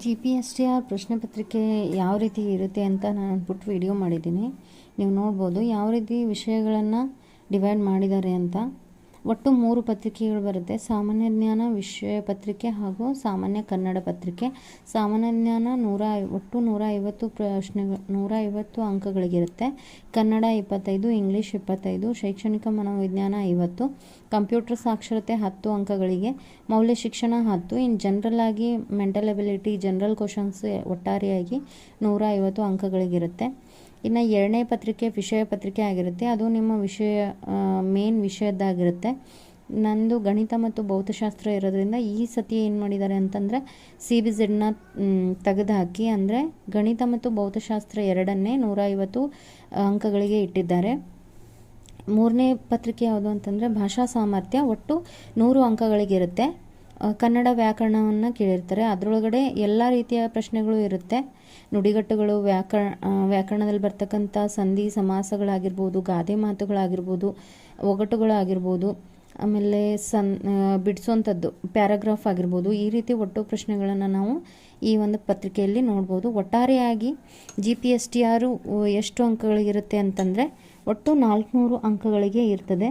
GPSTR ಪ್ರಶ್ನೆ ಪತ್ರಿಕೆ ಯಾವ ರೀತಿ ಇರುತ್ತೆ ಅಂತ ನಾನು ಅಂದ್ಬಿಟ್ಟು ವಿಡಿಯೋ ಮಾಡಿದ್ದೀನಿ. ನೀವು ನೋಡ್ಬೋದು ಯಾವ ರೀತಿ ವಿಷಯಗಳನ್ನು ಡಿವೈಡ್ ಮಾಡಿದ್ದಾರೆ ಅಂತ. ಒಟ್ಟು 3 ಪತ್ರಿಕೆಗಳು ಬರುತ್ತೆ. ಸಾಮಾನ್ಯ ಜ್ಞಾನ ವಿಷಯ ಪತ್ರಿಕೆ ಹಾಗೂ ಸಾಮಾನ್ಯ ಕನ್ನಡ ಪತ್ರಿಕೆ. ಸಾಮಾನ್ಯ ಜ್ಞಾನ ಒಟ್ಟು 150 ಪ್ರಶ್ನೆಗಳು 150 ಅಂಕಗಳಿಗಿರುತ್ತೆ. ಕನ್ನಡ 25, ಇಂಗ್ಲೀಷ್ 25, ಶೈಕ್ಷಣಿಕ ಮನೋವಿಜ್ಞಾನ 50, ಕಂಪ್ಯೂಟರ್ ಸಾಕ್ಷರತೆ 10 ಅಂಕಗಳಿಗೆ, ಮೌಲ್ಯ ಶಿಕ್ಷಣ 10. ಇನ್ನು ಜನರಲ್ ಆಗಿ ಮೆಂಟಲ್ ಎಬಿಲಿಟಿ ಜನರಲ್ ಕ್ವಶನ್ಸ್ ಒಟ್ಟಾರೆಯಾಗಿ 150 ಅಂಕಗಳಿಗಿರುತ್ತೆ. ಇನ್ನು 2ನೇ ಪತ್ರಿಕೆ ವಿಷಯ ಪತ್ರಿಕೆ ಆಗಿರುತ್ತೆ. ಅದು ನಿಮ್ಮ ಮೇನ್ ವಿಷಯದ್ದಾಗಿರುತ್ತೆ. ನಂದು ಗಣಿತ ಮತ್ತು ಭೌತಶಾಸ್ತ್ರ ಇರೋದ್ರಿಂದ ಈ ಸತಿ ಏನು ಮಾಡಿದ್ದಾರೆ ಅಂತಂದರೆ CBZನ ತೆಗೆದುಹಾಕಿ, ಅಂದರೆ ಗಣಿತ ಮತ್ತು ಭೌತಶಾಸ್ತ್ರ ಎರಡನ್ನೇ 150 ಅಂಕಗಳಿಗೆ ಇಟ್ಟಿದ್ದಾರೆ. 3ನೇ ಪತ್ರಿಕೆ ಯಾವುದು ಅಂತಂದರೆ ಭಾಷಾ ಸಾಮರ್ಥ್ಯ, ಒಟ್ಟು 100 ಅಂಕಗಳಿಗಿರುತ್ತೆ. ಕನ್ನಡ ವ್ಯಾಕರಣವನ್ನು ಕೇಳಿರ್ತಾರೆ. ಅದರೊಳಗಡೆ ಎಲ್ಲ ರೀತಿಯ ಪ್ರಶ್ನೆಗಳು ಇರುತ್ತೆ. ನುಡಿಗಟ್ಟುಗಳು, ವ್ಯಾಕರಣದಲ್ಲಿ ಬರ್ತಕ್ಕಂಥ ಸಂಧಿ ಸಮಾಸಗಳಾಗಿರ್ಬೋದು, ಗಾದೆ ಮಾತುಗಳಾಗಿರ್ಬೋದು, ಒಗಟುಗಳಾಗಿರ್ಬೋದು, ಆಮೇಲೆ ಬಿಡಿಸೋಂಥದ್ದು ಪ್ಯಾರಾಗ್ರಾಫ್ ಆಗಿರ್ಬೋದು. ಈ ರೀತಿ ಒಟ್ಟು ಪ್ರಶ್ನೆಗಳನ್ನು ನಾವು ಈ ಒಂದು ಪತ್ರಿಕೆಯಲ್ಲಿ ನೋಡ್ಬೋದು. ಒಟ್ಟಾರೆಯಾಗಿ GPSTR ಎಷ್ಟು ಅಂಕಗಳಿಗಿರುತ್ತೆ ಅಂತಂದರೆ ಒಟ್ಟು 400 ಅಂಕಗಳಿಗೆ ಇರ್ತದೆ.